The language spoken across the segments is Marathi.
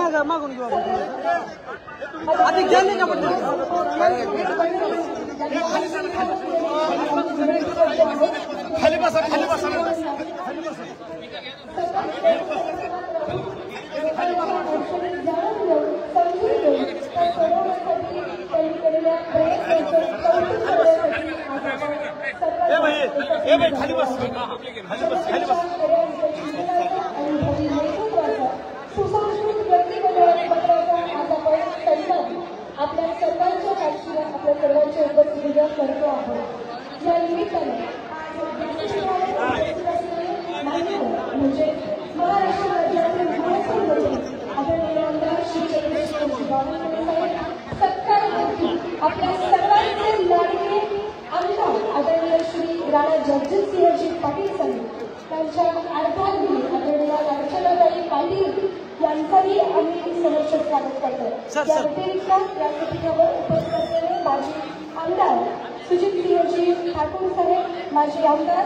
मागून घेऊ आधी गेले का पण खाली बसा खाली बसा ए भाई खाली बस खाली बस खाली बस आपल्या सर्वांच्या साक्षीला आपल्या सर्वांच्या उपस्थितीला करतो आहोत. या निमित्ताने म्हणजे महाराष्ट्र राज्यातील महसूल मंत्री आदरणीय आमदार श्री चंद्रशेखर बावनकुळे सत्कारमंत्री आपल्या सर्वांचे लाडके आमदार आदरणीय श्री राणा जगजितसिंहजी पाटील साहेब त्यांच्या अर्धांगिनी आदरणीय अर्चनाताई पाटील यांचाही आम्ही सहर्ष स्वागत करतो. या व्यतिरिक्त या पीठावर उपस्थित असलेले माजी आमदार सुजितसिंहजी ठाकूर साहेब, माजी आमदार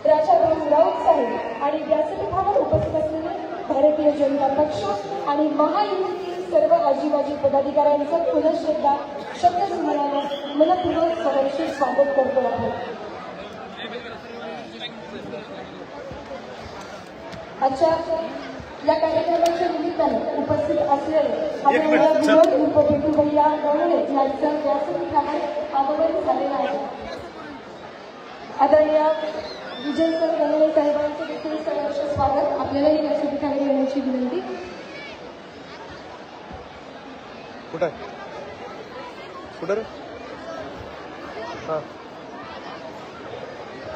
राजाभाऊ राऊत साहेब आणि व्यासपीठावर उपस्थित असलेले भारतीय जनता पक्ष आणि महायुतीतील सर्व आजीबाजी पदाधिकाऱ्यांचं पुनश्च एकदा शब्दसंमेलनात मनपूर्वक सहर्ष स्वागत करतो आहोत. आजच्या या कार्यक्रमाच्या निमित्ताने उपस्थित असलेले आदरणीय विनोद उर्फ बिटू भैया गवळे यांचं व्यासपीठावर आगमन झालेलं आहे. आदरणीय विजय सर गवळे साहेबांचं देखील सहर्ष स्वागत. आपल्यालाही व्यासपीठावर येण्याची विनंती.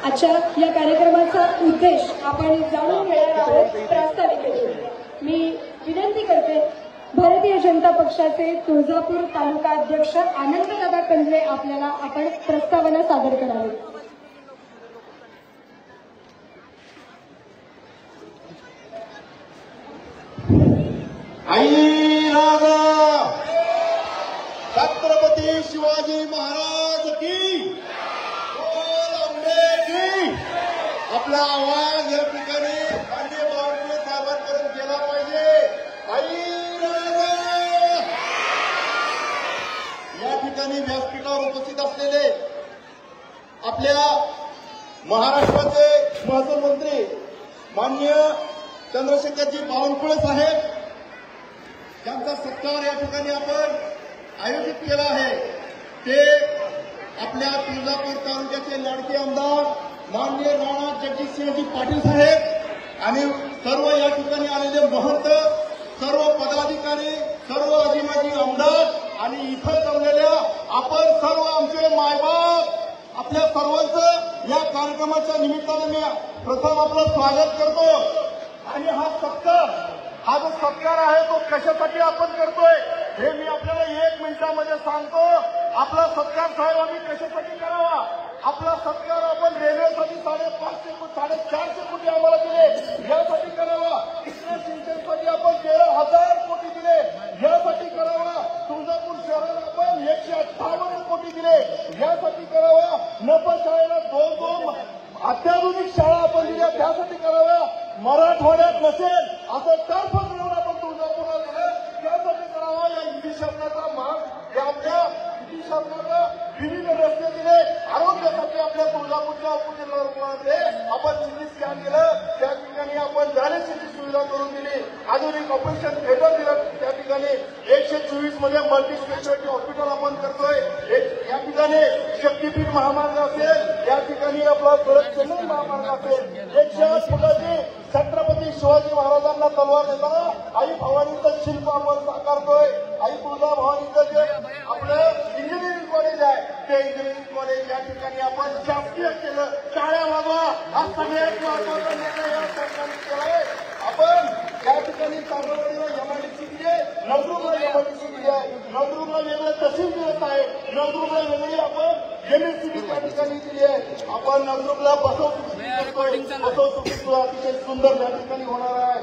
आजच्या या कार्यक्रमाचा उद्देश आपण जाणून घेणार आहोत. प्रास्ताविकेतून मी विनंती करते भारतीय जनता पक्षाचे तुळजापूर तालुका अध्यक्ष आनंददादा कंजळे आपल्याला आपण प्रस्तावना सादर करावी. छत्रपती शिवाजी महाराज की, आपला आवाज या ठिकाणी माननीय बावनकुळे साहेबांपर्यंत गेला पाहिजे. या ठिकाणी व्यासपीठावर उपस्थित असलेले आपल्या महाराष्ट्राचे महसूल मंत्री माननीय चंद्रशेखरजी बावनकुळे साहेब यांचा सत्कार या ठिकाणी आपण आयोजित केला आहे. ते आपल्या तुळजापूर तालुक्याचे लाडके आमदार माननीय राणा जगजितसिंहजी पाटील साहेब आणि सर्व या ठिकाणी आलेले महंत, सर्व पदाधिकारी, सर्व आदिमाजी आमदार आणि इथं जमलेल्या आपण सर्व आमचे मायबाप, आपल्या सर्वांचं या कार्यक्रमाच्या निमित्तानं मी प्रथम आपलं स्वागत करतो. आणि हा जो सत्कार आहे तो कशासाठी आपण करतोय हे मी आपल्याला 1 मिनिटामध्ये सांगतो. आपला सत्कार साहेब आम्ही कशासाठी करावा? आपला सत्कार आपण रेल्वेसाठी 450 कोटी आम्हाला दिले यासाठी करावा. कृष्णा सिंचनसाठी आपण 13,000 कोटी दिले यासाठी करावा. तुळजापूर शहराला आपण 158 कोटी दिले यासाठी करावा. नफा शाळेला 2 अत्याधुनिक शाळा आपण दिल्या त्यासाठी कराव्या. मराठवाड्यात नसेल असं टर्फ मिळून आपण तुळजापूरला दिलं त्यासाठी करावा. या युती शासनाचा मान या आपल्या युती शासनाला विविध रस्ते दिले. आरोग्यासाठी आपल्या तुळजापूरच्या उपजिल्हा रुग्णालयामध्ये आपण सिटी स्कॅन केलं, त्या ठिकाणी आपण डायलिसिसची सुविधा करून दिली. आधुनिक ऑपरेशन थिएटर दिलं त्या ठिकाणी. 124 मध्ये मल्टी स्पेशालिटी हॉस्पिटल आपण करतोय. या ठिकाणी शक्तीपीठ महामार्ग असेल, या ठिकाणी आपला चेन्नई महामार्ग असेल. 108 फुटाची छत्रपती शिवाजी महाराजांना तलवार देताना आई भवानीचं शिल्प आपण साकारतोय. आई तुळजा भवानीचं जे आपलं इंजिनिअरिंग कॉलेज आहे ते इंजिनिअरिंग कॉलेज या ठिकाणी आपण शासकीय केलं. टाळ्या वाजवा. हा सगळ्यात महत्वाचा निर्णय या सरकारने केलाय. आपण या ठिकाणी तांबडीला एमआयडीसी दिली आहे, नवदुर्गला एमआयडीसी दिली आहे. नवदुर्गला वेगळं तहसील दिलं आहे, नवदुर्गला वेगळी आपण एमएससीबी त्या ठिकाणी दिली आहे. आपण नवदुर्गला बसव सुविधा अतिशय सुंदर त्या ठिकाणी होणार आहे.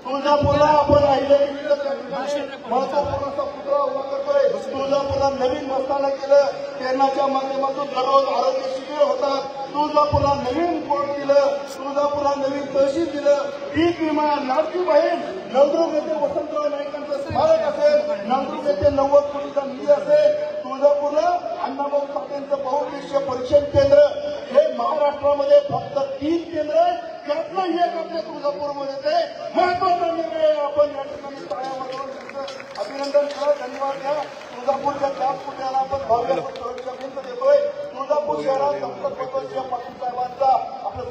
तुळजापूरला आपण अहिल्यादेवीचं त्या ठिकाणी महत्वपूर्ण असा पुतळा उभा करतोय. तुळजापूरला नवीन मस्ताना केलं. प्रेरणाच्या माध्यमातून दररोज आरोग्य शिबिर होतात. तुळजापूरला नवीन कोर्ट दिलं. तुळजापूरला नवीन तहसील दिलं. पीक विमा, लाडकी बहीण, नवदुर्ग येथे वसंतराव नाईकांचं स्मारक असेल, नळदुर्ग येथे 90 कोटीचा निधी असेल, तुळजापूरला अण्णाभाऊ साठेंचं बहुउद्देशीय परीक्षण केंद्र, हे महाराष्ट्रामध्ये फक्त 3 केंद्र आहे. त्यातलं एक आपल्या तुळजापूरमध्ये ते महत्वाचा निर्णय आपण या ठिकाणी टाळ्यावर अभिनंदन करा, धन्यवाद द्या. तुळजापूरच्या त्याच पुण्याला आपण भव्य सुरक्षा भिंत देतोय. तुळजापूर शहरात डॉक्टर पाटील साहेबांचा आपलं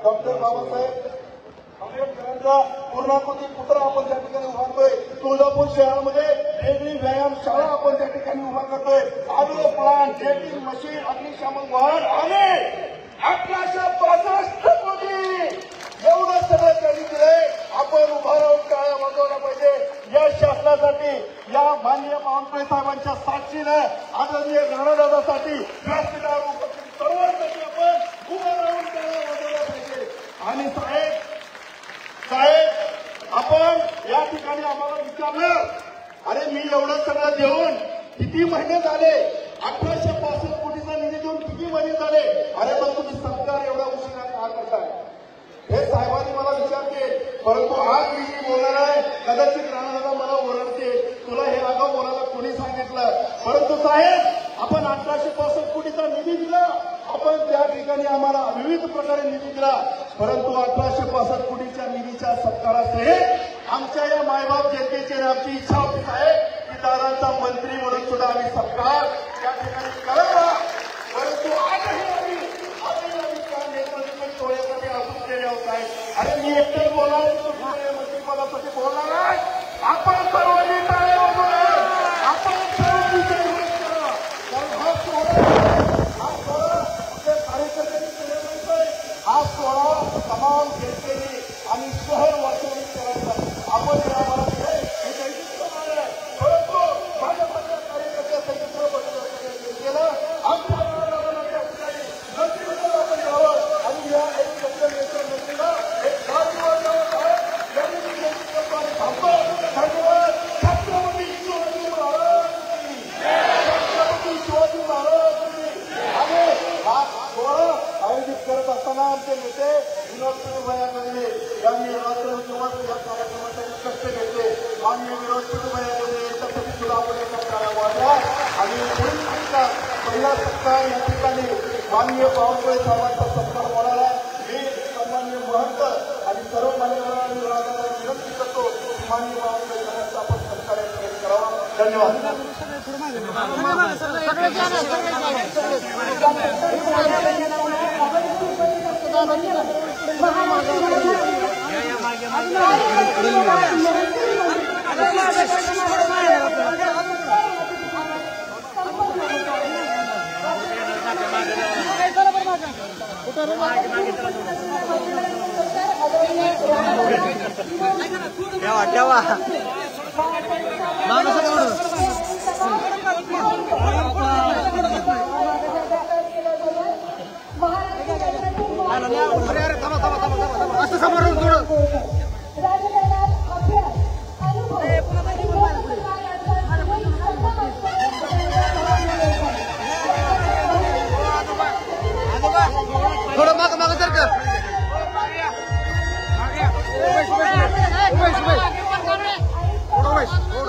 डॉक्टर बाबासाहेब आंबेडकरांचा पूर्णाकृती पुतळा आपण त्या ठिकाणी उभारतोय. तुळजापूर शहरामध्ये वेगळी व्यायाम शाळा आपण त्या ठिकाणी उभा करतोय. आग्रो प्लांट, जेटिंग मशीन, अग्निशामक वाहन आणि 1865 कोटी एवढं सगळं त्यांनी दिलंय. आपण उभा राहून टाळ्या वाजवल्या पाहिजे. या शासनासाठी, या माननीय बावनकुळे साहेबांच्या साक्षीनं आदरणीय राणादादासाठी व्यासपीठावर उपस्थित सर्वांसाठी आपण उभा राहून टाळ्या वाजवल्या पाहिजे. आणि साहेब आपण या ठिकाणी आम्हाला विचारलं, अरे मी एवढं सगळं देऊन किती महिने झाले, 1865 कोटीचा निधी देऊन किती महिने झाले, अरे पण तुम्ही सरकार एवढा उशिरा का करताय, हे साहेबांनी मला विचारते. परंतु आज मी बोलणार आहे, कदाचित राणादादा मला ओरडते, तुला हे आगाऊ बोलायला कोणी सांगितलं. परंतु साहेब आपण 1865 कोटीचा निधी दिला, आपण त्या ठिकाणी आम्हाला विविध प्रकारे निधी दिला. परंतु 1865 कोटीच्या निधीच्या सत्काराचे आमच्या या मायबाप जनतेची आमची इच्छा होती साहेब की दादांचा मंत्री म्हणून सुद्धा आम्ही सत्कार त्या ठिकाणी करावा. परंतु आजही आम्ही त्या नेतृत्व टोळ्यासाठी असून केले होत आहे. अरे मी एकटं बोलणार, मंत्रिपदासाठी बोलणार आहे. आपण सर्वांनी टाळ्या वाजवणार, आपण सर्वांनी कार्यकर्त्यांनी केले नाही. हा सोहळा तमाम जनतेने आणि शहर वाचवणी करायचा आपण परंतु भाजपच्या कार्यकर्त्यासाठी केलं. आमच्या मंत्रिमंडळ आपण यावं आणि या एक मंत्रीला एक धन्यवाद. छत्रपती शिवाजी महाराज, छत्रपती शिवाजी महाराज. आणि हा सोहळा आयोजित करत असताना आमचे नेते विनोद भैया यांनी रात्र दिवस या कार्यक्रमासाठी कष्ट घेतले. माननीय विनोद भैया यांच्यासाठी सुद्धा आपण एका टाळ्या वाजवा. आणि पुढील पहिला सत्कार या ठिकाणी माननीय बावनकुळे साहेबांचा सत्कार होणार आहे. मी सन्माननीय महंत आणि सर्व मान्यवरांना विनंती करतो की माननीय बावनकुळे साहेबांचा आपण सत्कार या ठिकाणी करावा. धन्यवाद. थोडं माग सर कर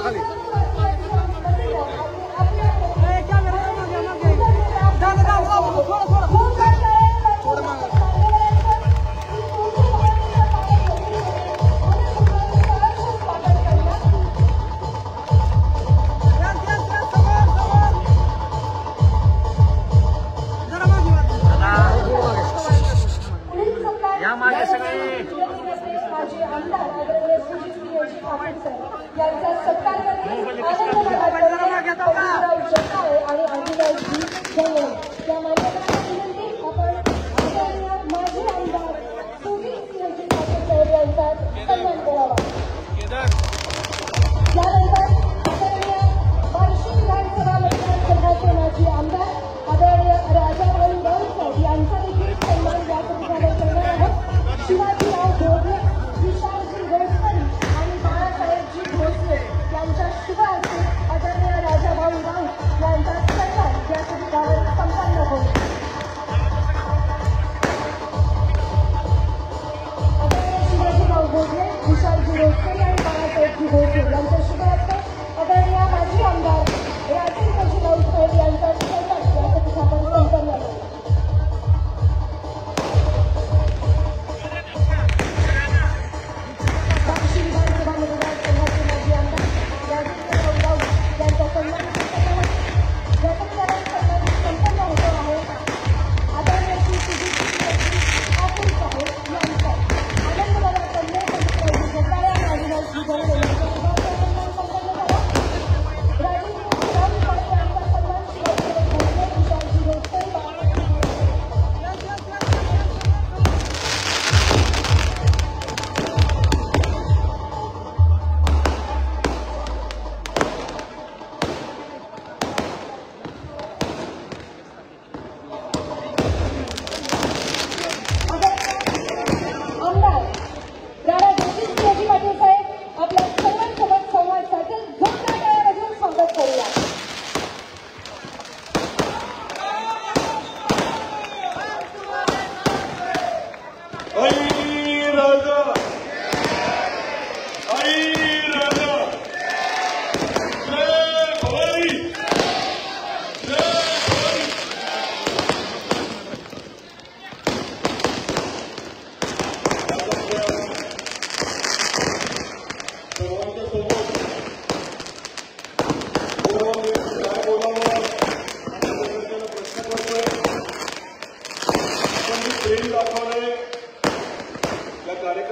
खाली यांचा सत्कार करणे आणि अंजलीजी जंगल या मान्यवरांना विनंती आपण माजी आमदार सुनील सिंहजी ठाकूर साहेब यांचा सन्मान करावा. यानंतर आदरणीय बार्शी विधानसभा मतदारसंघाचे माजी आमदार आदरणीय राजाभाऊ राऊत साहेब यांचा देखील सन्मान या ठिकाणी करणार आहोत. शिवाजीराव भोगले, विशालजी गोडकरी आणि बाळासाहेबजी भोसले यांच्या शुभ हस्ते आदरणीय राजाभाऊ राऊत यांचा सन्मान या ठिकाणी संपन्न होईल. आदरणीय शिवाजीराव भोगले, विशालजी गोडकरी आणि बाळासाहेबजी भोसले यांच्या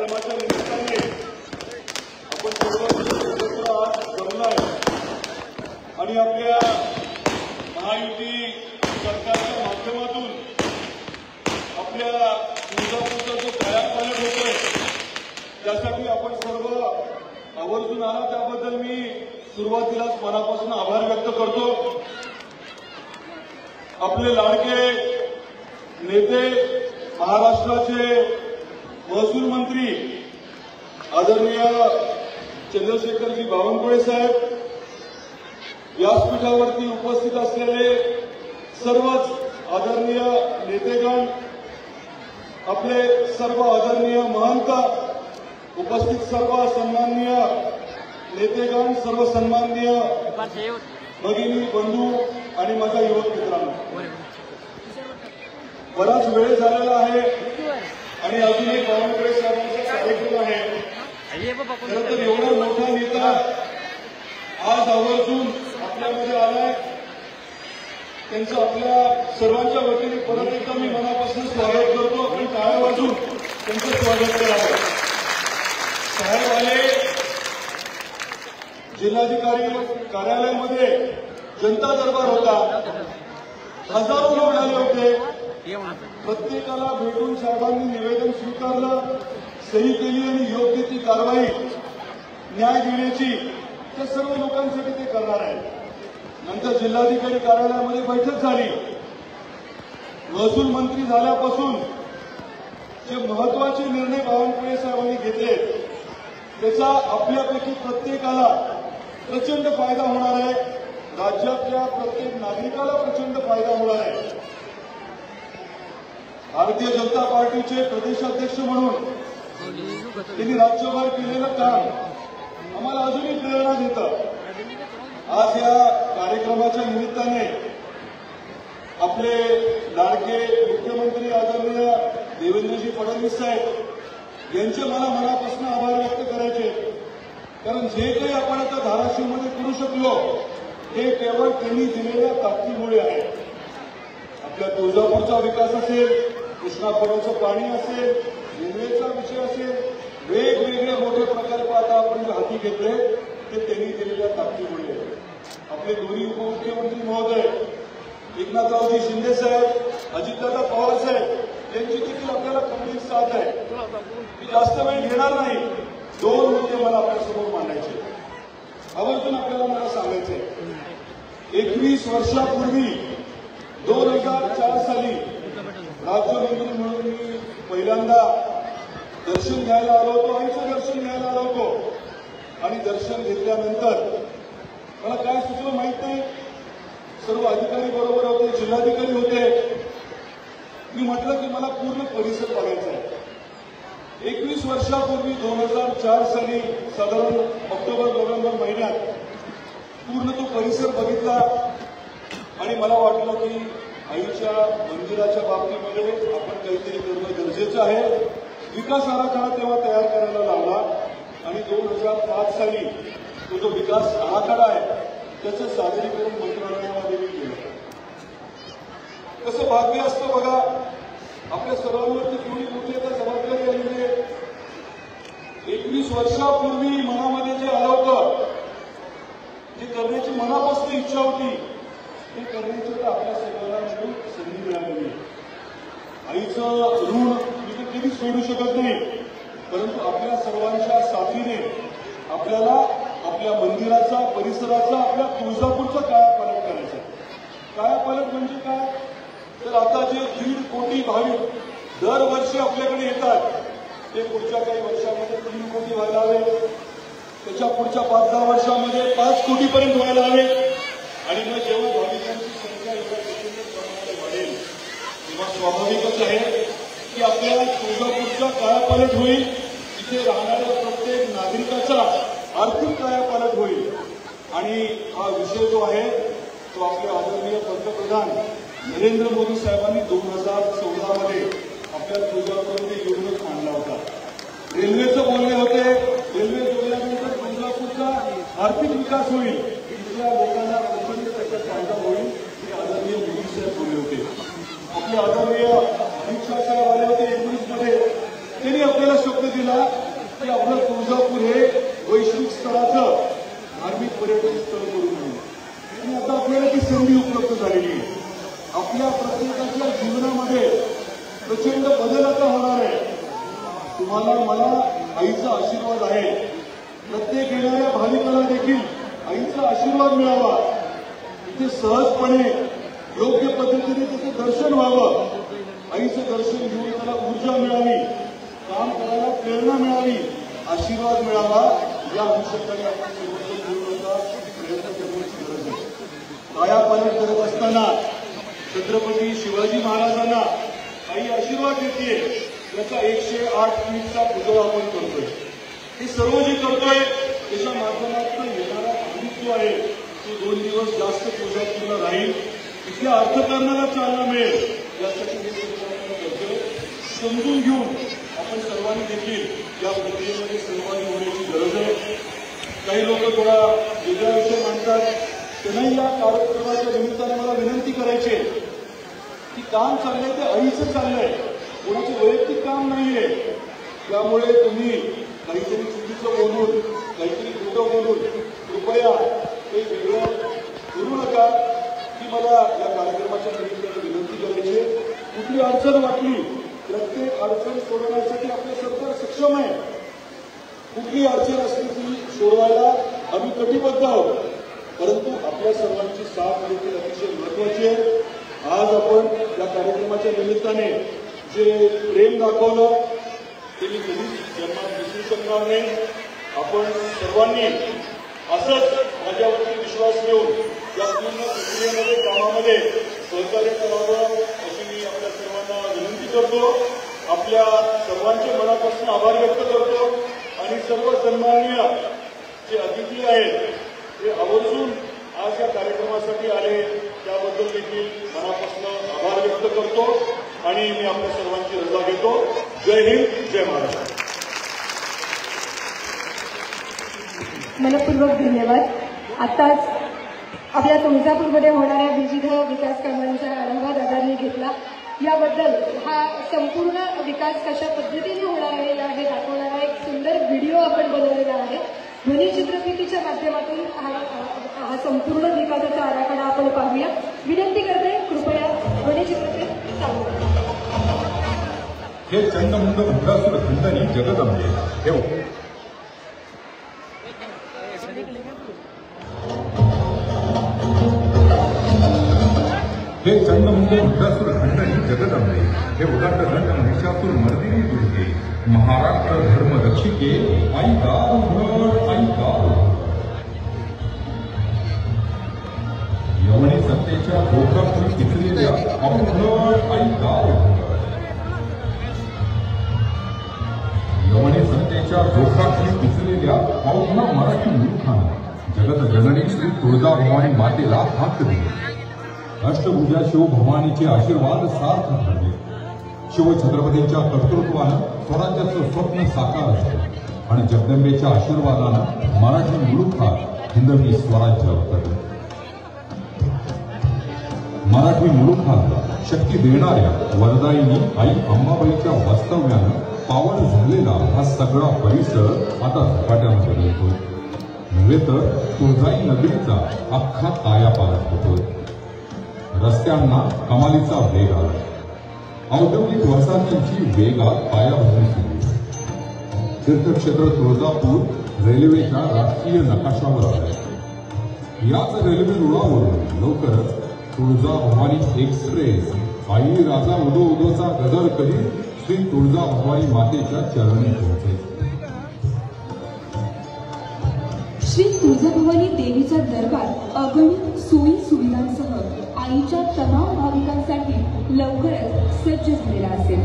कार्यक्रमाच्या निमित्ताने आपण सर्व आज जमलाय आणि आपल्या महायुती सरकारच्या माध्यमातून आपल्या तुळजापूरचा जो कायापालट होतोय त्यासाठी आपण सर्व आवर्जून आला, त्याबद्दल मी सुरुवातीलाच मनापासून आभार व्यक्त करतो. आपले लाडके नेते महाराष्ट्राचे महसूल मंत्री आदरणीय चंद्रशेखरजी बावनकुळे साहेब, व्यासपीठावरती उपस्थित असलेले सर्वच आदरणीय नेतेगण, आपले सर्व आदरणीय महंत, उपस्थित सर्व सन्माननीय नेतेगण, सर्व सन्माननीय भगिनी, बंधू आणि माझ्या युवक मित्रांनो, बराच वेळ झालेला आहे आणि अजून एक बावनकुळे साहेबांचा कार्यक्रम आहे. खरं तर एवढा मोठा नेता आज आवर्जून आपल्यामध्ये आलाय, त्यांचं आपल्या सर्वांच्या वतीने परत एकदा मी मनापासून स्वागत करतो. आपण टाळ्या वाजून त्यांचं स्वागत करावं. साहेब आले, जिल्हाधिकारी कार्यालयामध्ये जनता दरबार होता, हजारो लोक आले होते. प्रत्येकाला भेटून साहेबांनी निवेदन स्वीकारलं, सही केली आणि योग्य ती कारवाई न्याय देण्याची त्या सर्व लोकांसाठी ते करणार आहे. नंतर जिल्हाधिकारी कार्यालयामध्ये बैठक झाली. महसूल मंत्री झाल्यापासून जे महत्वाचे निर्णय बावनकुळे साहेबांनी घेतले त्याचा आपल्यापैकी प्रत्येकाला प्रचंड फायदा होणार आहे. राज्यातल्या प्रत्येक नागरिकाला प्रचंड फायदा होणार आहे. भारतीय जनता पार्टीचे प्रदेशाध्यक्ष म्हणून त्यांनी राज्यभर केलेलं काम आम्हाला अजूनही प्रेरणा देतं. आज या कार्यक्रमाच्या निमित्ताने आपले लाडके मुख्यमंत्री आदरणीय देवेंद्रजी फडणवीस साहेब यांचे मला मनापासून आभार व्यक्त करायचे. कारण जे काही आपण आता धाराशिवमध्ये करू शकलो हे केवळ त्यांनी दिलेल्या ताकदीमुळे आहे. आपल्या तुळजापूरचा विकास असेल, कृष्णा खोऱ्याचं पाणी असेल, रेल्वेचा विषय असेल, वेगवेगळे मोठे प्रकल्प आता आपण जे हाती घेतले ते त्यांनी दिलेल्या ताकदीमुळे आहे. आपले दोन्ही उपमुख्यमंत्री महोदय एकनाथरावजी शिंदे साहेब, अजितदादा पवार साहेब यांची देखील आपल्याला खंबीर साथ आहे. मी जास्त वेळ घेणार नाही. 2 मुद्दे मला आपल्यासमोर मांडायचे, आवर्जून आपल्याला मला सांगायचे. 21 वर्षापूर्वी 2004 साली राज्यमंत्री म्हणून मी पहिल्यांदा दर्शन घ्यायला आलो होतो, आईचं दर्शन घ्यायला आलो होतो. आणि दर्शन घेतल्यानंतर मला काय सुचलं माहित नाही. सर्व अधिकारी बरोबर होते, जिल्हाधिकारी होते. मी म्हटलं की मला पूर्ण परिसर बघायचा आहे. 21 वर्षापूर्वी 2004 साली साधारण ऑक्टोबर-नोव्हेंबर महिन्यात पूर्ण तो परिसर बघितला आणि मला वाटलं की आईच्या मंदिराच्या बाबतीमध्ये आपण काहीतरी करणं गरजेचं आहे. विकास आराखडा तेव्हा तयार करायला लावला आणि 2005 साली तो जो विकास आराखडा आहे त्याचं सादरीकरण मंत्रालयामध्ये मी केलं. कसं भाग्य असतं बघा, आपल्या सर्वांवरती केवढी मोठी आता जबाबदारी आली आहे. 21 वर्षापूर्वी मनामध्ये जे आलं होतं, जे करण्याची मनापासून इच्छा होती ते करण्याची तर आपल्या सर्वांना मिळून संधी मिळालेली. आईचं ऋण मी तर कधीच सोडू शकत नाही, परंतु आपल्या सर्वांच्या साथीने आपल्याला आपल्या मंदिराचा, परिसराचा, आपल्या तुळजापूरचा कायापालट करायचा. कायापालट म्हणजे काय, तर आता जे 1.5 कोटी भाविक दरवर्षी आपल्याकडे येतात ते पुढच्या काही वर्षामध्ये 3 कोटी व्हायला हवे, त्याच्या पुढच्या 5-10 वर्षामध्ये 5 कोटीपर्यंत व्हायला हवे. आणि मग जेव्हा भाविकांची संख्या एवढ्या प्रचंड प्रमाणात वाढेल तेव्हा स्वाभाविकच आहे की आपल्याला तुळजापूरचा कायापालट होईल. इथे राहणाऱ्या प्रत्येक नागरिकाचा आर्थिक कायापालट होईल. आणि हा विषय जो आहे तो आपले आदरणीय पंतप्रधान नरेंद्र मोदी साहेबांनी 2014 मध्ये आपल्या तुळजापूरमध्ये येऊनच मांडला होता. रेल्वेचं बोलले होते, रेल्वे जोडल्यानंतर तुळजापूरचा आर्थिक विकास होईल, इथल्या लोकांना प्रचंड त्याचा फायदा होईल, हे आदरणीय मोदी साहेब बोलले होते. आपले आदरणीय अमित शाह साहेब आले होते 19 मध्ये, त्यांनी आपल्याला शब्द दिला की आपलं तुळजापूर हे वैश्विक स्तराचं धार्मिक पर्यटन स्थळ करून नये आणि आता आपल्याला ती संधी उपलब्ध झालेली आहे. आपल्या प्रत्येकाच्या जीवनामध्ये प्रचंड बदल आता होणार आहे. तुम्हाला मला आईचा आशीर्वाद आहे. प्रत्येक येणाऱ्या भाविकाला देखील आईचा आशीर्वाद मिळावा, तिथे सहजपणे योग्य पद्धतीने त्याचं दर्शन व्हावं, आईचं दर्शन घेऊन त्याला ऊर्जा मिळावी, काम करायला प्रेरणा मिळावी, आशीर्वाद मिळावा, या अनुषंगाने आपण सर्वजण मिळून आता प्रयत्न करण्याची गरज आहे. कायापालट करत असताना छत्रपती शिवाजी महाराजांना आई आशीर्वाद देते, त्याचा 108 फीटचा पुतळा आपण करतोय. हे सर्व जे करतोय त्याच्या माध्यमातून येणारा भाविक जो आहे तो 2 दिवस जास्त तुळजापूरला राहील, इथल्या अर्थकारणाला चालना मिळेल, यासाठी हे करतोय. समजून घेऊन आपण सर्वांनी देखील या प्रक्रियेमध्ये सहभागी होण्याची गरज आहे. काही लोक थोडा वेगळा विषय मांडतात, त्यांनाही या कार्यक्रमाच्या निमित्ताने मला विनंती करायची आहे की काम चाललंय ते आईचं चाललंय, कोणाचं वैयक्तिक काम नाहीये. त्यामुळे तुम्ही काहीतरी चुकीचं बोलून, काहीतरी खोटं बोलून कृपया काही वेगळं करू नका. ही मला या कार्यक्रमाच्या निमित्ताने विनंती करायची आहे. कुठली अडचण वाटली, प्रत्येक अडचण सोडवण्यासाठी आपलं सरकार सक्षम आहे. कुठली अडचण असली ती सोडवायला आम्ही कटिबद्ध आहोत, परंतु आपल्या सर्वांची साथ देखील अतिशय महत्वाची आहे. आज आपण या कार्यक्रमाच्या निमित्ताने जे प्रेम दाखवलं ते मी कधीच जन्मात विसरू शकणार नाही. आपण सर्वांनी असंच माझ्यावरती विश्वास ठेवून या पूर्ण प्रक्रियेमध्ये कामामध्ये सहकार्य करावं अशी मी आपल्या सर्वांना विनंती करतो. आपल्या सर्वांचे मनापासून आभार व्यक्त करतो आणि सर्व सन्माननीय जे अतिथी आहेत ते आवर्जून आज या कार्यक्रमासाठी आले त्याबद्दल देखील मनापासून आभार व्यक्त करतो आणि मी आपल्या सर्वांची रजा घेतो. जय हिंद, जय महाराष्ट्र. मनपूर्वक धन्यवाद. आताच आपल्या तुळजापूरमध्ये होणाऱ्या विविध विकास कामांचा आढावा दादांनी घेतला. याबद्दल हा संपूर्ण विकास कशा पद्धतीने होणार आहे हे दाखवणारा एक सुंदर व्हिडिओ आपण बनवलेला आहे. ध्वनी चित्रफितीच्या माध्यमातून हा संपूर्ण विकासाचा आराखडा आपण पाहूया. विनंती करते, कृपया ध्वनी चित्रफित चालू. हे चंडमुंड मुंडासुर खंडनी जगदंबे हे हे चंडमुंड मुंडासुर खंडनी जगदंबे हे उदाट दंड महिषासुर मर्दिनी दुर्गे महाराष्ट्र धर्म रक्षिके आई गाव आई गाव. यवनी सत्तेच्या डोक्यातून किचलेल्या अवघड आई गाव. यवनी सत्तेच्या डोक्यातून किचलेल्या अवघड मराठी मूर्खानं जगत जननी श्री तुळजाभवानी मातेला हाक दिली. अष्टभुजा शिवभवानीचे आशीर्वाद सार्थ ठरले. शिवछत्रपतींच्या कर्तृत्वानं स्वराज्याचं स्वप्न साकार झालं आणि जगदंबेच्या आशीर्वादानं मराठी मुलुखात हिंदवी स्वराज्य अवतरलं. मराठी मुलुखात शक्ती देणाऱ्या वरदायिनी आई अंबाबाईच्या वास्तव्यानं पावन झालेला हा सगळा परिसर आता झपाट्यानं बदलतोय. नव्हे तर तुळजाई नगरीचा अख्खा कायापालट होतोय. रस्त्यांना कमालीचा वेग आला. औद्योगिक वसाहतींची वेगात पायाभरणी सुरू. तीर्थक्षेत्र तुळजापूर रेल्वेच्या राष्ट्रीय नकाशावर आले. याच रेल्वे रुळावरून लवकरच तुळजाभवानी एक्सप्रेस आई राजा उदो उदोचा गजर करीत श्री तुळजाभवानी मातेच्या चरणी पोहोचेल. श्री तुळजाभवानी देवीचा दरबार अगणित सोयी सुविधांसह आईच्या तमाम भाविकांसाठी लवकरच सज्ज झालेला असेल.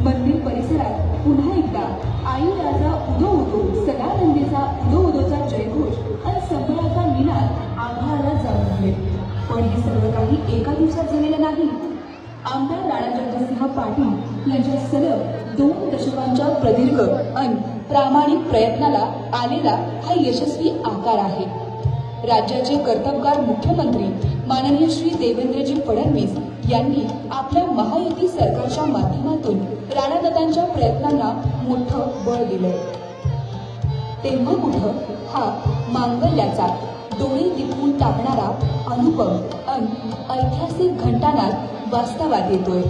मंदिर परिसरात पुन्हा एकदा आई राजा उदो उदो सदानंदीचा उदो उदोचा जयघोष आणि संभ्रमाचा निनाद आभाळाला जाऊन आहे. पण हे सगळं काही एका दिवसात झालेलं नाही. आमदार राणाजगजितसिंह पाटील यांच्या सलग 2 दशकांच्या प्रदीर्घ आणि प्रामाणिक प्रयत्नाला आलेला हा यशस्वी आकार आहे. राज्याचे कर्तबगार मुख्यमंत्री माननीय श्री देवेंद्रजी फडणवीस यांनी आपल्या महायुती सरकारच्या माध्यमातून राणादादांच्या प्रयत्नांना मोठं बळ दिलंय. तेव्हा कुठं हा मांगल्याचा डोळे दिपवून टाकणारा अनुपम ऐतिहासिक घंटानाद वास्तवात येतोय.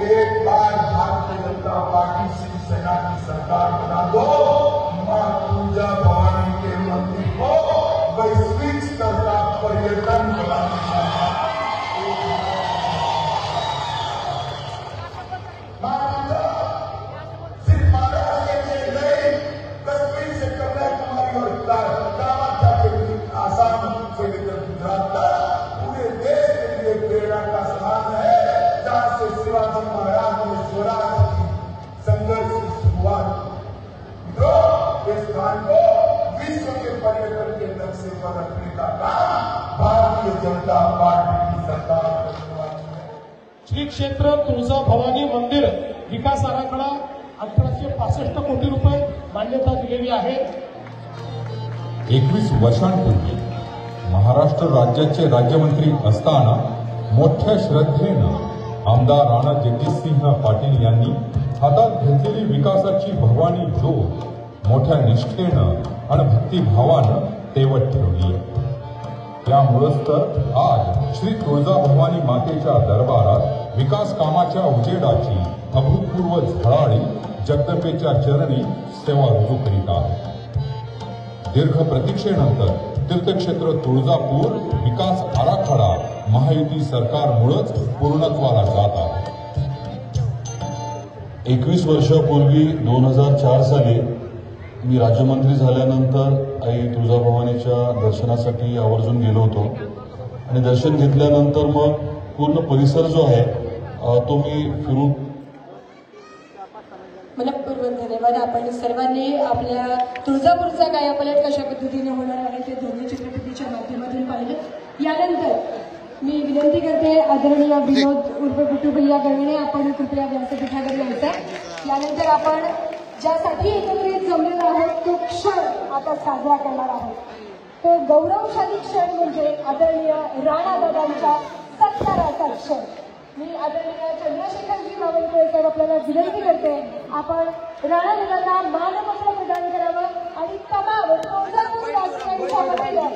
एक बार भारतीय जनता पार्टी शिवसेना की सरकार बना दो, मां तुलजा भवानी के मंदिर को वैश्विक स्तर का पर्यटन बना दिया. सिर्फ महाराष्ट्र के नहीं, कश्मीर से कन्याकुमारी और दामन जाके आसाम से लेकर गुजरात तक पूरे देश के लिए प्रेरणा का स्थान है, जहां से शिवाजी महाराज ने स्वराज की संघर्ष की शुरुआत की. इस स्थान को विश्व के पर्यटन के नक्शे पर रखने का काम भारतीय जनता पार्टी की सरकार करने वाली है. श्री क्षेत्र तुळजा भवानी मंदिर विकास आराखडा 1865 कोटी रुपये मान्यता दिलेली आहे. 21 वर्षांपूर्वी महाराष्ट्र राज्याचे राज्यमंत्री असताना मोठ्या श्रद्धेनं आमदार राणा जगजितसिंह पाटील यांनी हातात घेतलेली विकासाची भवानी ज्योत मोठ्या निष्ठेनं आणि भक्तिभावानं तेवत ठेवली आहे. त्यामुळंच तर आज श्री तुळजाभवानी मातेच्या दरबारात विकास कामाच्या उजेडाची अभूतपूर्व झळाळी जगदंबेच्या चरणी सेवा रुजू करीत आहे. दीर्घ प्रतीक्षेनंतर तीर्थक्षेत्र तुळजापूर विकास आराखडा महायुती सरकारमुळेच पूर्णत्वाला जात आहे. 21 वर्षापूर्वी 2004 साली मी राज्यमंत्री झाल्यानंतर आई तुळजाभवानीच्या दर्शनासाठी आवर्जून गेलो होतो आणि दर्शन घेतल्यानंतर मग पूर्ण परिसर जो आहे तो मी फिरून. मनपूर्वक धन्यवाद. आपण सर्वांनी आपल्या तुळजापूरचा कायापालट कशा पद्धतीने होणार आहे ते दोन्ही चित्रपटीच्या माध्यमातून पाहिलं. यानंतर मी विनंती करते आदरणीय विनोद उर्फ बिट्टू भैया गवणे, आपण कृपया व्यासपीठावर यायचं. यानंतर आपण ज्यासाठी एकत्रित जमलेलो आहोत तो क्षण आता साजरा करणार आहोत. तो गौरवशाली क्षण म्हणजे आदरणीय राणादादांच्या सत्काराचा क्षण. मी आदरणीय चंद्रशेखरजी बावनकुळे सर आपल्याला विनंती करते, आपण राणादादांना मानपत्र प्रदान करावं आणि तमाम तुळजापूर वासियांच्या वतीनं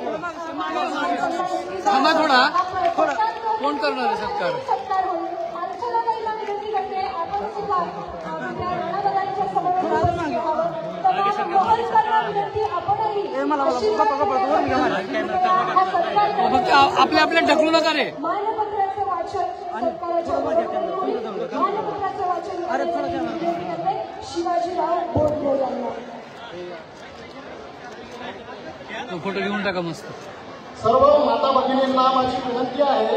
कोण करणार आहे सत्कार होईल. अर्चनाताईंना विनंती करते, आपण सुद्धा राणादादांच्या समोर विनंती आपणही आपल्या आपल्या ढकलू नका रे. मानपत्राचं वाचन मानपत्राचं वाचन शिवाजीराव बोरगे यांना. फोटो घेऊन टाका मस्त. सर्व माता भगिनींना माझी विनंती आहे,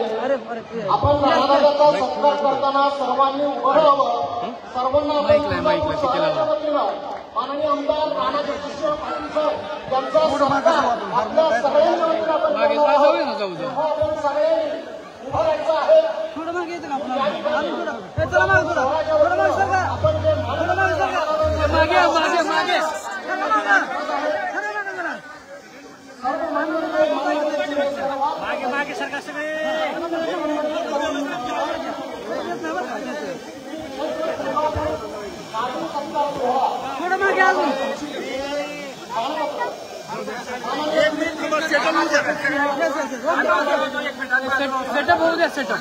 आपण राणादादाचा सत्कार करताना सर्वांनी उभं राहावं. सर्वांना माननीय आमदार राणा जगजितसिंह पाटील सर यांचा सत्कार आपल्या सगळ्यांच्या वतीनं आपण सगळ्यांनी उभं राहायचं आहे. मागे सरकार सगळे थोडं मागे अजून सेटअप होऊ द्या. सेटअप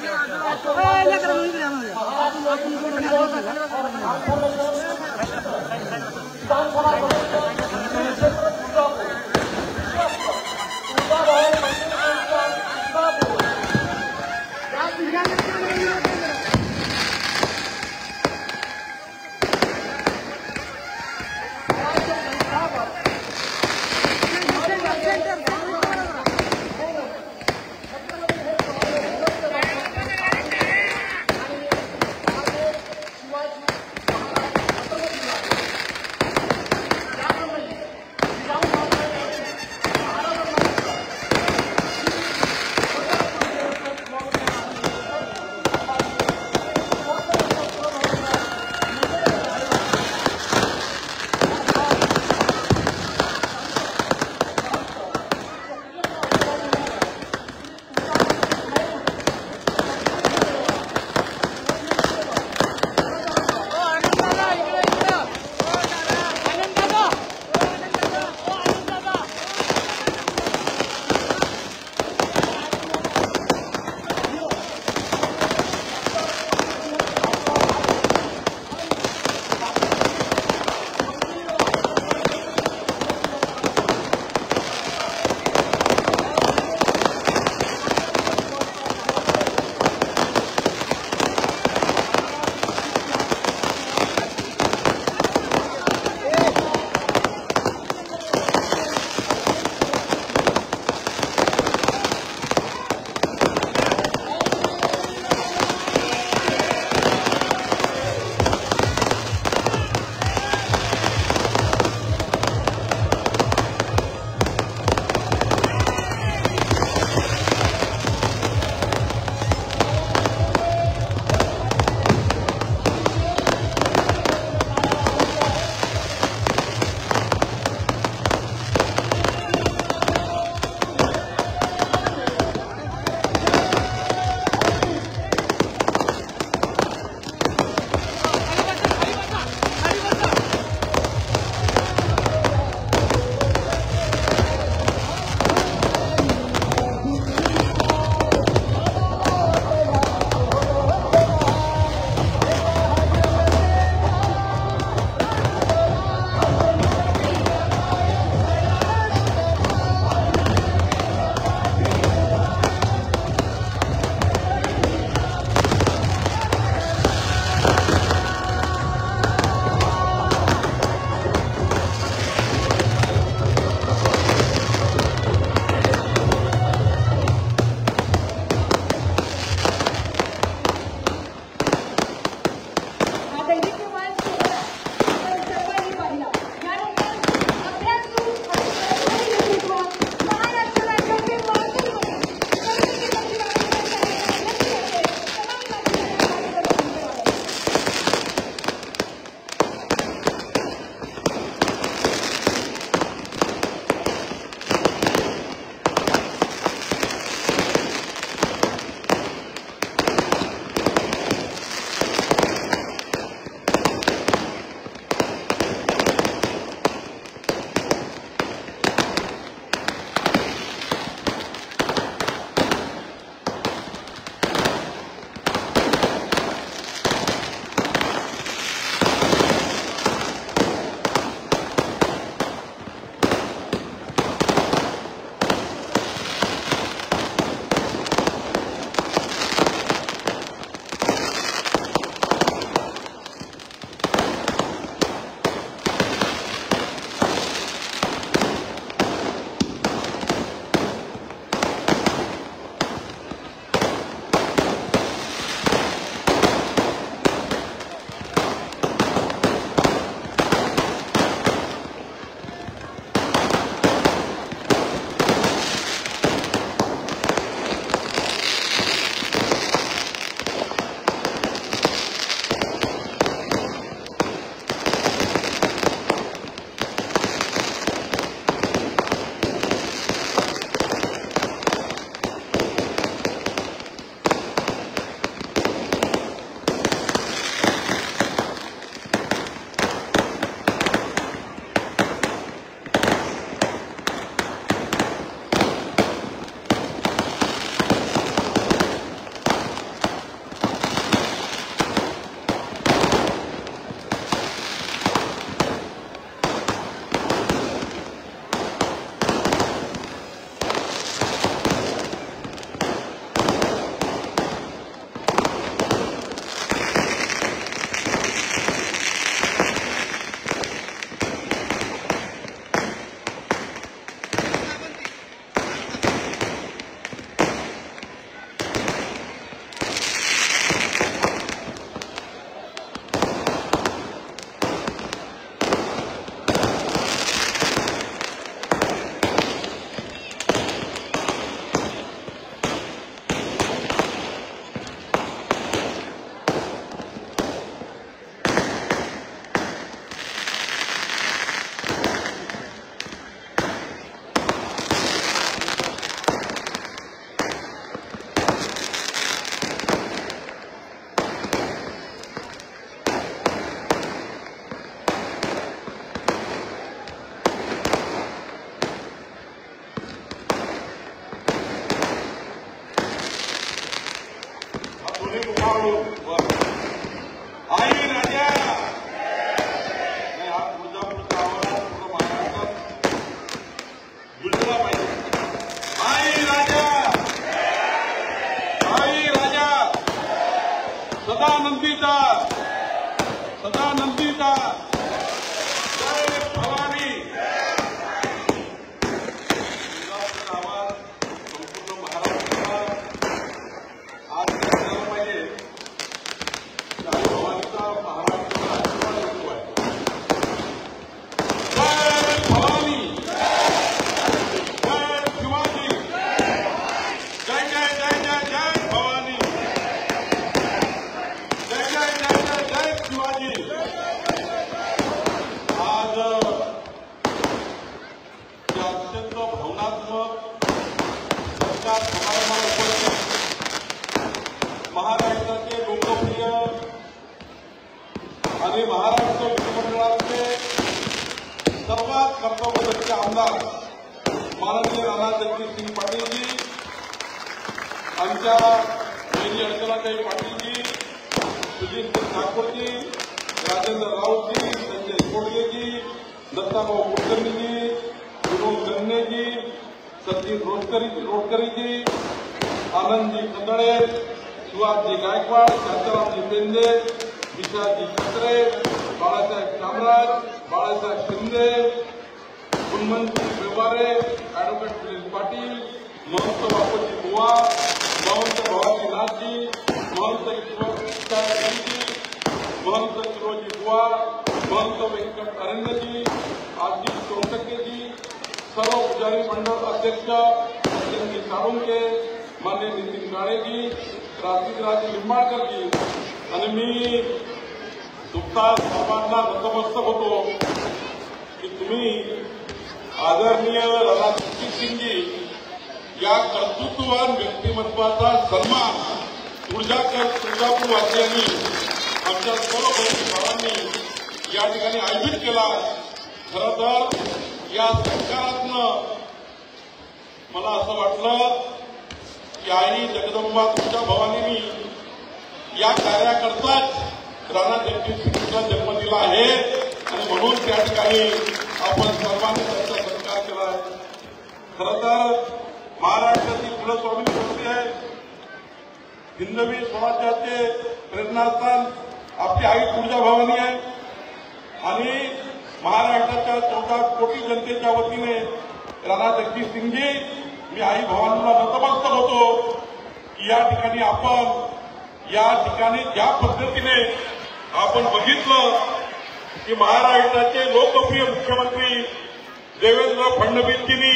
आई राजा हा तुळजापूरचा आवाज पूर्ण महाराष्ट्रात गुंजला पाहिजे. आई राजा, आई राजा, सदा नंदीचा, सदा नंदीचा, जय भवानी. तुळजापूरचा आवाज संपूर्ण महाराष्ट्राला आज करायला पाहिजे. आई भवानीचा महाराष्ट्राला आशीर्वाद होतो आहे. जय भवानी, जय शिवाजी, जय जय जय जय जय भवानी, जय जय जय जय जय शिवाजी. आज या अत्यंत भावनात्मक सत्कार समारंभाला उपस्थित महाराष्ट्राचे लोकप्रिय आणि महाराष्ट्र विधिमंडळाचे सर्वात कर्तव्यदक्ष आमदार माननीय राणा जगजितसिंह पाटीलजी, आमच्या बहिणी अर्चनाताई पाटीलजी, सुजित ठाकूरजी, राजेंद्र राऊतजी, संजय कोडगेजी, दत्ताभाऊ कुलकर्णीजी, विनोद गन्नेजी, सतीश रोडकरीजी, आनंदजी खंदळे, सुहासजी गायकवाड, शांतारामजी पेंदे, विशाजी छत्रे, बाळासाहेब कामराज, बाळासाहेब शिंदे, गुणवंतजी व्यवहारे, ॲडव्होकेट सुनील पाटील, महंत बापूजी बुवा, महंत भवानीनाथजी, महंत ईश्वरजी, महंत शिरोजी बुवा, महंत व्यंकट अरण्यजी, आजी सोनटक्केजी, सर्व पुजारी मंडळ अध्यक्ष संजय साळुंके, मान्य नितीन गाळेजी, राज लिंबाळकरजी, आणि मी दुःखात सर्वांना नतमस्तक होतो की तुम्ही आदरणीय राणा जगजितसिंहजी या कर्तृत्ववान व्यक्तिमत्वाचा सन्मान तुळजापूरवासियांनी, आमच्या सर्व बहिणी भावांनी या ठिकाणी आयोजित केला. खरं तर या सरकारातनं मला असं वाटलं की आई जगदंबा तुळजा भवानींनी या कार्याकरताच राणा जगजितसिंहचा जन्म दिला आहे आणि म्हणून त्या ठिकाणी आपण सर्वांनी त्यांचा सत्कार केला आहे. खरं तर महाराष्ट्राची कुलस्वामिनी शक्ती आहे. हिंदवी स्वराज्याचे प्रेरणास्थान आपली आई तुळजा भवानी आहे आणि महाराष्ट्राच्या 14 कोटी जनतेच्या वतीने राणा जगजितसिंहजी, मी आई भवानीला नतमस्तक होतो की या ठिकाणी आपण या ठिकाणी ज्या पद्धतीने आपण बघितलं की महाराष्ट्राचे लोकप्रिय मुख्यमंत्री देवेंद्र फडणवीसजींनी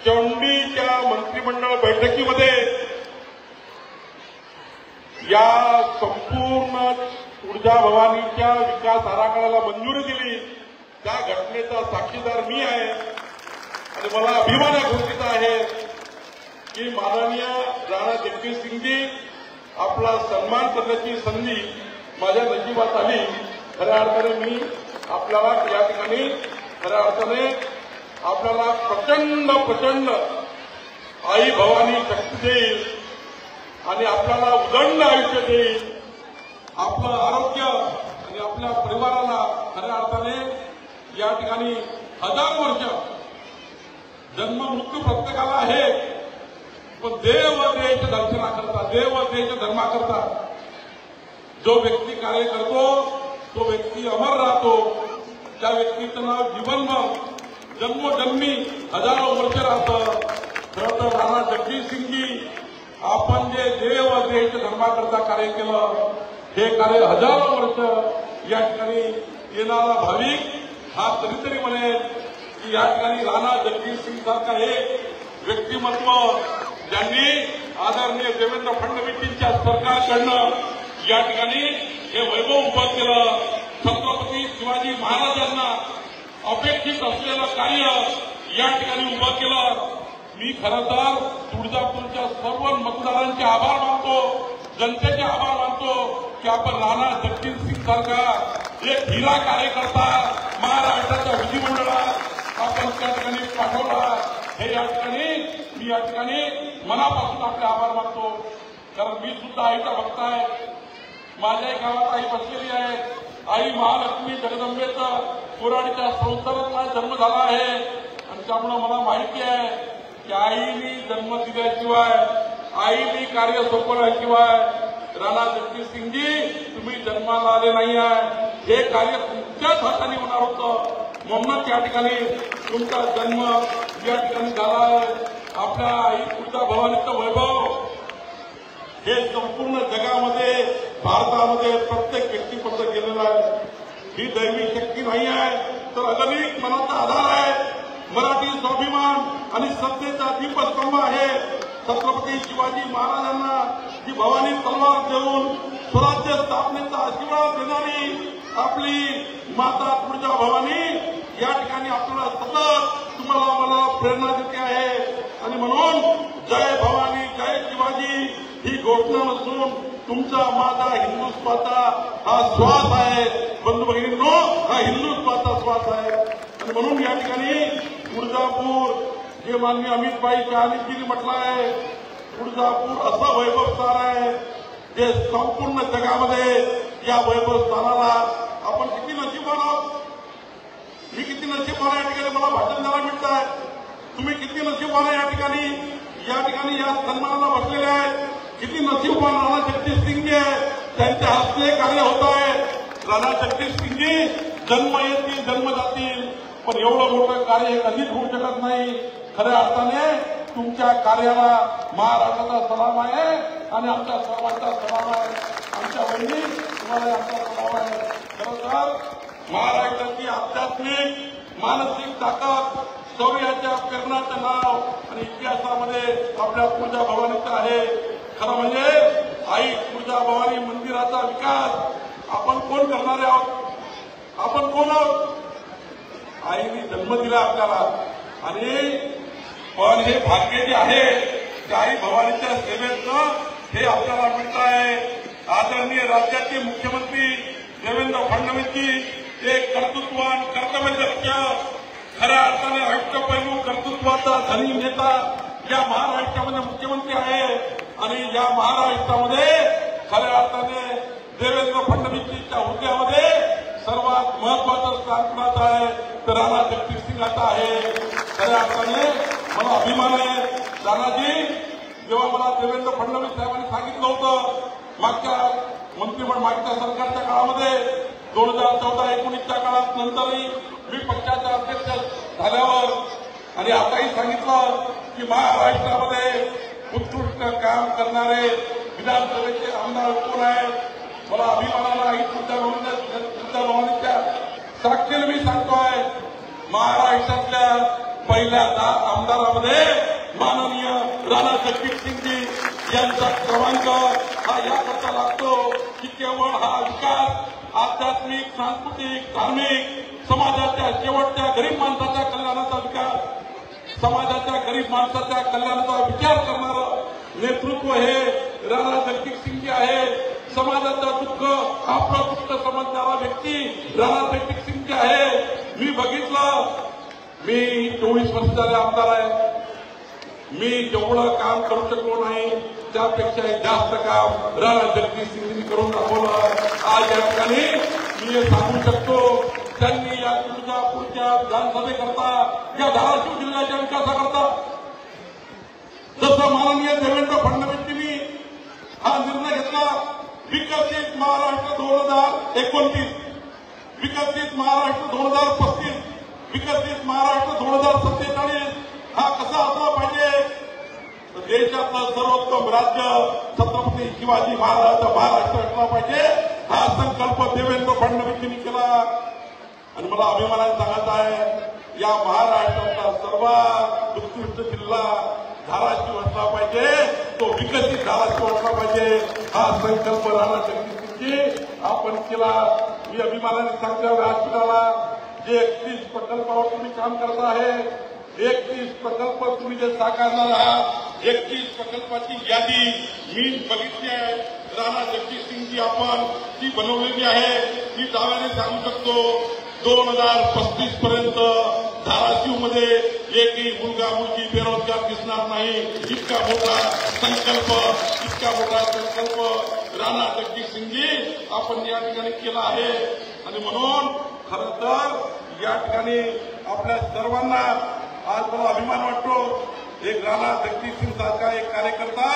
चौंडीच्या मंत्रिमंडळ बैठकीमध्ये या संपूर्ण तुळजा भवानीच्या विकास आराखड्याला मंजुरी दिली. त्या घटनेचा साक्षीदार मी आहे आणि मला अभिमान या गोष्टीचा आहे की माननीय राणा जगजितसिंहजी आपला सन्मान करण्याची संधी माझ्या नशिबात आली. खऱ्या अर्थाने मी आपल्याला या ठिकाणी खऱ्या अर्थाने आपल्याला प्रचंड प्रचंड आई भवानी शक्ती देईल आणि आपल्याला उदंड आयुष्य देईल. आपलं आरोग्य आणि आपल्या परिवाराला खऱ्या अर्थाने या ठिकाणी 1000 वर्ष, जन्म मृत्यू प्रत्येकाला आहे, पण देव देश दर्शनाकरता, देव देश धर्माकरता जो व्यक्ती कार्य करतो तो व्यक्ती अमर राहतो. त्या व्यक्तीचं नाव जीवनभर जन्मोजन्मी हजारो वर्ष राहतं. खरं तर राणा जगजितसिंहजी आपण जे देव देश धर्माकरता कार्य केलं हे कार्य हजारो वर्ष या ठिकाणी येणारा भाविक हा कधीतरी म्हणेल की या ठिकाणी राणा जगजितसिंह सारखा एक व्यक्तिमत्व ज्यांनी आदरणीय देवेंद्र फडणवीसजींच्या सरकारकडनं या ठिकाणी हे वैभव उभं केलं. छत्रपती शिवाजी महाराजांना अपेक्षित असलेलं कार्य या ठिकाणी उभं केलं. मी खरं तर तुळजापूरच्या सर्व मतदारांचे आभार मानतो, जनतेचे आभार मानतो की आपण राणा जगजितसिंह सारखा एक हिरा कार्यकर्ता महाराष्ट्राच्या विधिमंडळात आपण त्या ठिकाणी पाठवला. हे या ठिकाणी मी या ठिकाणी मनापासून आपले आभार मानतो. कारण मी सुद्धा आईचा भक्त आहे. माझ्याही गावात आई बसलेली आहे. आई महालक्ष्मी जगदंबेचा कोराडीच्या संसारातला जन्म झाला आहे आणि त्यामुळे मला माहिती आहे की आईनी जन्म दिल्याशिवाय, आईनी कार्य सोपवल्याशिवाय राणा जगजितसिंगजी तुम्ही जन्माला आले नाही आहे. हे कार्य तुमच्याच हाताने होणार होतं. म्हणूनच या ठिकाणी तुमचा जन्म या ठिकाणी झाला आहे. आपल्या आई तुळजाभवानीचं वैभव हे संपूर्ण जगामध्ये, भारतामध्ये प्रत्येक व्यक्तीपर्यंत गेलेलं आहे. ही दैवी शक्ती नाही आहे तर अगणित मनाचा आधार आहे. मराठी स्वाभिमान आणि सत्तेचा दीपस्तंभ आहे. छत्रपती शिवाजी महाराजांना जी भवानी तलवार देऊन स्वराज्य स्थापनेचा आशीर्वाद देणारी आपली माता तुळजाभवानी या ठिकाणी आपल्याला सतत तुम्हाला मला प्रेरणा देते आहे. आणि म्हणून जय भवानी जय शिवाजी ही घोषणा नसून तुमचा माझा हिंदुत्वाचा हा श्वास आहे. बंधू भगिनींनो, हा हिंदुत्वाचा श्वास आहे. आणि म्हणून या ठिकाणी तुळजापूर, जे माननीय अमितभाई शहानीजींनी म्हटलं आहे, तुळजापूर असं वैभव स्थान आहे जे संपूर्ण जगामध्ये या वैभव स्थानाला आपण किती नशीबवान आहोत. मी किती नशीबवान या ठिकाणी मला भाषण द्यायला मिळत आहे. तुम्ही किती नशीबवान या ठिकाणी या सन्मानाला बसलेले आहेत. किती नशीबवान राणा जगजितसिंगजी आहे, त्यांच्या हस्ते कार्य होत आहे. राणा जगजितसिंगजी जन्म येतील जन्म जातील पण एवढं मोठं कार्य हे कधीच होऊ शकत नाही. खऱ्या अर्थाने तुमच्या कार्याला महाराष्ट्राचा सलाम आहे आणि आमच्या सर्वांचा सलाम आहे. आमच्या बहिणी तुम्हाला आमचा सलाम आहे. खरं तर महाराष्ट्राची आध्यात्मिक मानसिक ताकद, शौर्याच्या प्रेरणाचं नाव आणि इतिहासामध्ये आपल्या तुळजाभवानीचं आहे. खरं म्हणजे आई तुळजाभवानी मंदिराचा विकास आपण कोण करणारे आहोत. आपण कोण आहोत. आईने जन्म दिला आपल्याला आणि पण हे भाग्य जे आहे ते आई भवानीच्या सेवेचं हे आपल्याला मिळत आहे. आदरणीय राज्याचे मुख्यमंत्री देवेंद्र फडणवीसजी एक कर्तृत्ववान, कर्तव्यदक्ष, खऱ्या अर्थाने अष्टपैलू कर्तृत्वाचा धनी नेता या महाराष्ट्रामध्ये मुख्यमंत्री आहे. आणि या महाराष्ट्रामध्ये खऱ्या अर्थाने देवेंद्र फडणवीसजींच्या हुद्द्यामध्ये सर्वात महत्वाचं स्थान कुणाचं आहे तर राणा जगजितसिंगाचा आहे. खऱ्या अर्थाने मला अभिमान आहे. राणाजी, जेव्हा मला देवेंद्र फडणवीस साहेबांनी सांगितलं होतं मागच्या सरकारच्या काळामध्ये 2014-19च्या काळात, नंतरही मी पक्षाचा अध्यक्ष झाल्यावर आणि आताही सांगितलं की महाराष्ट्रामध्ये उत्कृष्ट काम करणारे विधानसभेचे आमदार कोण आहेत. मला अभिमानाला आई तुळजाभवानीच्या साक्षीने मी सांगतोय, महाराष्ट्रातल्या पहिल्या 10 आमदारामध्ये माननीय राणा जगजितसिंगजी यांचा क्रमांक हा याकरता लागतो की केवळ हा विकास आध्यात्मिक, सांस्कृतिक, धार्मिक, समाजाच्या शेवटच्या गरीब माणसाच्या कल्याणाचा विकास, समाजाच्या गरीब माणसाच्या कल्याणाचा विचार करणारं नेतृत्व हे राणा जगजितसिंगजी आहे. समाजाचं दुःख आपलं दुःख समजणारा व्यक्ती राणा जगजितसिंगजी आहे. मी बघितलं, मी 24 वर्ष झाले आमदार आहे. मी जेवढं काम करू शकलो नाही त्यापेक्षा जास्त काम राणा जगजितसिंगजींनी करून दाखवलं. आज या ठिकाणी मी हे सांगू शकतो, त्यांनी या तुळजापूरच्या विधानसभेकरता, या धाराशिव जिल्ह्याच्या विकासाकरता जसं माननीय देवेंद्र फडणवीसजींनी हा निर्णय घेतला, विकसित महाराष्ट्र 2029, विकसित महाराष्ट्र 2035, विकसित महाराष्ट्र 2047 हा कसा असला पाहिजे. देशातलं सर्वोत्तम राज्य छत्रपती शिवाजी महाराजांचा महाराष्ट्र असला पाहिजे हा संकल्प देवेंद्र फडणवीसजींनी केला. आणि मला अभिमानाने सांगत आहे, या महाराष्ट्रातला सर्वात उत्कृष्ट जिल्हा धाराशिव असला पाहिजे, तो विकसित धाराशिव असला पाहिजे हा संकल्प राणा जगजितसिंगजी आपण केला. मी अभिमानाने सांगतो, व्यासपीठाला जे 31 प्रकल्पावर तुम्ही काम करत आहे, 31 प्रकल्प तुम्ही जे साकारणार आहात, 31 प्रकल्पाची यादी मी बघितली आहे. राणा जगजितसिंगजी आपण ती बनवलेली आहे. ती दाव्याने सांगू शकतो 2035 पर्यंत धाराशिवमध्ये एकही मुलगा मुलगी बेरोजगार दिसणार नाही. इतका मोठा संकल्प राणा जगजितसिंगजी आपण या ठिकाणी केला आहे. आणि म्हणून खरं तर या ठिकाणी आपल्या सर्वांना आज मला अभिमान वाटतो. एक राणा जगजितसिंग सारखा एक कार्यकर्ता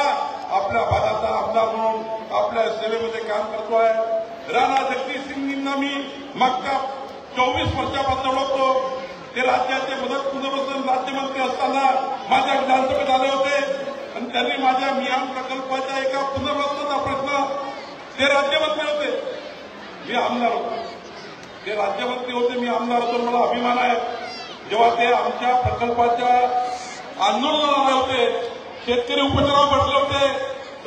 आपल्या भागाचा आमदार म्हणून आपल्या सेवेमध्ये काम करतोय. राणा जगजितसिंगजींना मी मागच्या 24 वर्षापासून ओळखतो. ते राज्याचे मदत पुनर्वसन राज्यमंत्री असताना माझ्या विधानसभेत आले होते आणि त्यांनी माझ्या मिहान प्रकल्पाच्या एका पुनर्वसनाचा प्रश्न, ते राज्यमंत्री होते, मी आमदार होतो. ते राज्यमंत्री होते, मी आमदार होतो. मला अभिमान आहे. जेव्हा ते आमच्या प्रकल्पाच्या आंदोलनाला आले होते, शेतकरी उपोषणावर बसले होते,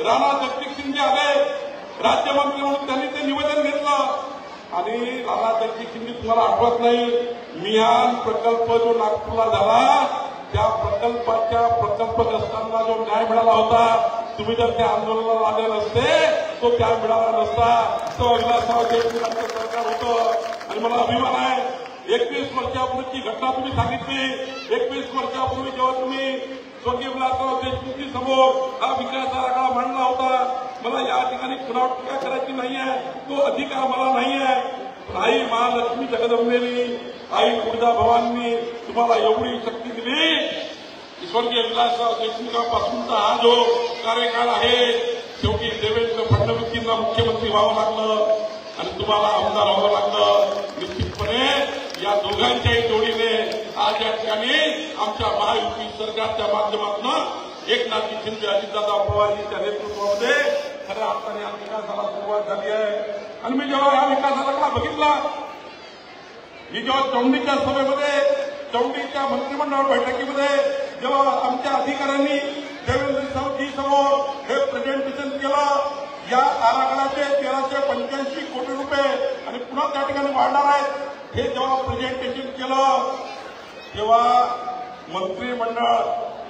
राणा जगजितसिंगजी आले राज्यमंत्री म्हणून, त्यांनी ते निवेदन घेतलं. आणि राणा जगजितसिंगजी तुम्हाला आठवत नाही, मिहान प्रकल्प जो नागपूरला झाला त्या प्रकल्पाच्या प्रकल्पग्रस्तांना जो न्याय मिळाला होता, तुम्ही जर त्या आंदोलनाला आले नसते तो त्या मिळाला नसता. तो विलासराव देशमुखांचं सरकार होतं. आणि मला अभिमान आहे, 21 वर्षापूर्वीची घटना तुम्ही सांगितली. 21 वर्षापूर्वी जेव्हा तुम्ही स्वर्गीय विलासराव देशमुखी समोर हा विकास आराखडा मांडला होता, मला या ठिकाणी कुणावर टीका करायची नाहीये, तो अधिकार मला नाही आहे. आई महालक्ष्मी जगदंबेनी, आई तुळजाभवानी तुम्हाला एवढी शक्ती दिली की स्वर्गीय विलासराव देशमुखापासूनचा हा जो कार्यकाळ आहे, शेवटी देवेंद्र फडणवीसजींना मुख्यमंत्री व्हावं लागलं आणि तुम्हाला आमदार व्हावं लागलं. निश्चितपणे या दोघांच्याही जोडीने आज या ठिकाणी आमच्या महायुती सरकारच्या माध्यमातून एकनाथजी शिंदे, अजितदादा पवारजींच्या नेतृत्वामध्ये खऱ्या अर्थाने या विकासाला सुरुवात झाली आहे. आणि मी जेव्हा या विकासाला बघितला, मी जेव्हा चौंडीच्या सभेमध्ये, चौंडीच्या मंत्रिमंडळ बैठकीमध्ये जेव्हा आमच्या अधिकाऱ्यांनी देवेंद्रजी समोर हे प्रेझेंटेशन केलं, या आराखड्याचे 1385 कोटी रुपये आणि पुन्हा त्या ठिकाणी वाढणार आहेत, हे जेव्हा प्रेझेंटेशन केलं, तेव्हा मंत्रिमंडळ,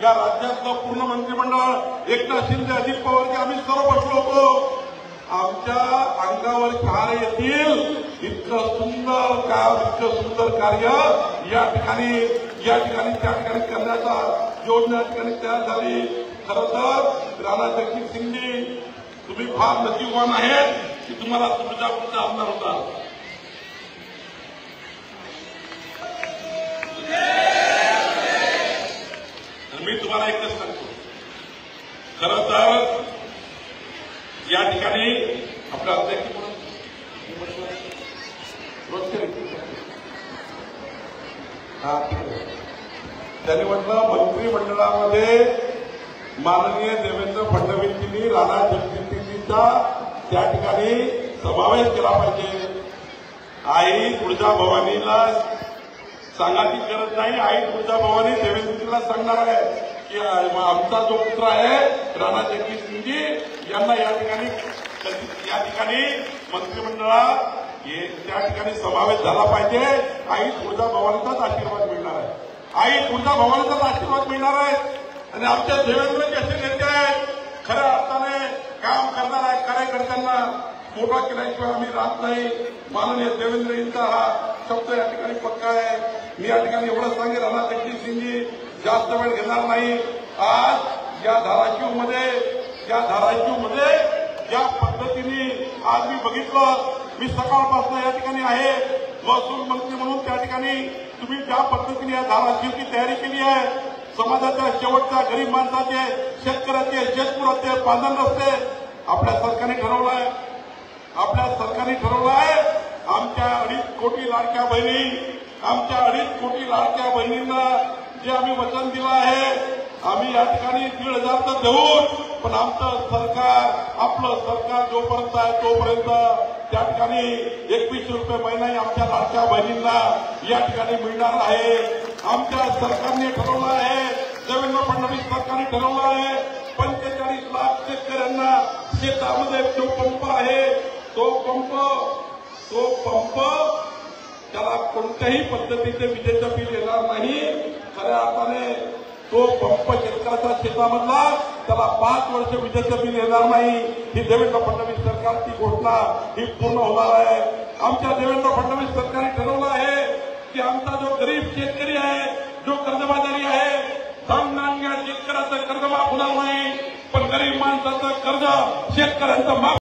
या राज्यातलं पूर्ण मंत्रिमंडळ, एकनाथ शिंदे, अजित पवारजी, आम्ही सर्व बसलो होतो. आमच्या अंगावर शहारे येतील इतकं सुंदर काम, इतकं सुंदर कार्य या ठिकाणी त्या ठिकाणी करण्याचा योजना या ठिकाणी तयार झाली. खरं तर राणा जगजितसिंगजी तुम्ही फार नशीबवान आहेत की तुम्हाला तुळजापूरचा आमदार होता. मी तुम्हाला एकच सांगतो, खरं तर या ठिकाणी आपल्या अध्यक्ष त्यांनी म्हटलं, मंत्रिमंडळामध्ये माननीय देवेंद्र फडणवीसजींनी राणा जगजितसिंगजींचा त्या ठिकाणी समावेश केला पाहिजे. आई तुळजाभवानीला सांगायची गरज नाही, आई तुळजाभवानी देवेंद्रजीला सांगणार आहे की आमचा जो पुत्र आहे राणा जगजितसिंगजी यांना या ठिकाणी मंत्रिमंडळात त्या ठिकाणी समावेश झाला पाहिजे. आई तुळजाभवानीचाच आशीर्वाद मिळणार आहे, आई तुळजाभवानीचाच आशीर्वाद मिळणार आहे. आणि आमच्या देवेंद्रजी असे नेते आहेत, खऱ्या अर्थाने काम करणाऱ्या कार्यकर्त्यांना मोठा केल्याशिवाय आम्ही राहत नाही. माननीय देवेंद्रजींचा हा शब्द या ठिकाणी पक्का आहे. मी या ठिकाणी एवढं सांगेन, राणा जगजितसिंगजी जास्त वेळ घेणार नाही. आज या धाराशिवमध्ये ज्या पद्धतीने आज मी बघितलं, मी सकाळपासून या ठिकाणी आहे, महसूल मंत्री म्हणून त्या ठिकाणी तुम्ही ज्या पद्धतीने या धाराशिवची तयारी केली आहे, समाजाच्या शेवटच्या गरीब माणसाचे, शेतकऱ्याचे, शेतपुराचे बांधण रस्ते आपल्या सरकारने ठरवलं आहे. आमच्या 2.5 कोटी लाडक्या बहिणींना जे आम्ही वचन दिलं आहे, आम्ही या ठिकाणी 1,500 तर देऊ, पण आमचं सरकार, आपलं सरकार जोपर्यंत आहे तोपर्यंत त्या ठिकाणी 2100 रुपये महिनाही आमच्या लाडक्या बहिणींना या ठिकाणी मिळणार आहे. आमच्या सरकारने ठरवलं आहे, देवेंद्र फडणवीस सरकारने ठरवलं आहे, 45 लाख शेतकऱ्यांना शेतामध्ये जो पंप आहे तो पंप त्याला कोणत्याही पद्धतीचे विजेचं बिल येणार नाही. खऱ्या अर्थाने तो पंप शेतकऱ्याच्या शेतामधला त्याला 5 वर्ष विजेचं बिल येणार नाही. ही देवेंद्र फडणवीस सरकारची घोषणा ही पूर्ण होणार आहे. आमच्या देवेंद्र फडणवीस सरकारने ठरवलं आहे की आमचा जो गरीब शेतकरी आहे, जो कर्जबाजारी आहे, सामान्य शेतकऱ्याचं कर्ज माफ होणार नाही, पण गरीब माणसाचं कर्ज शेतकऱ्यांचं माफ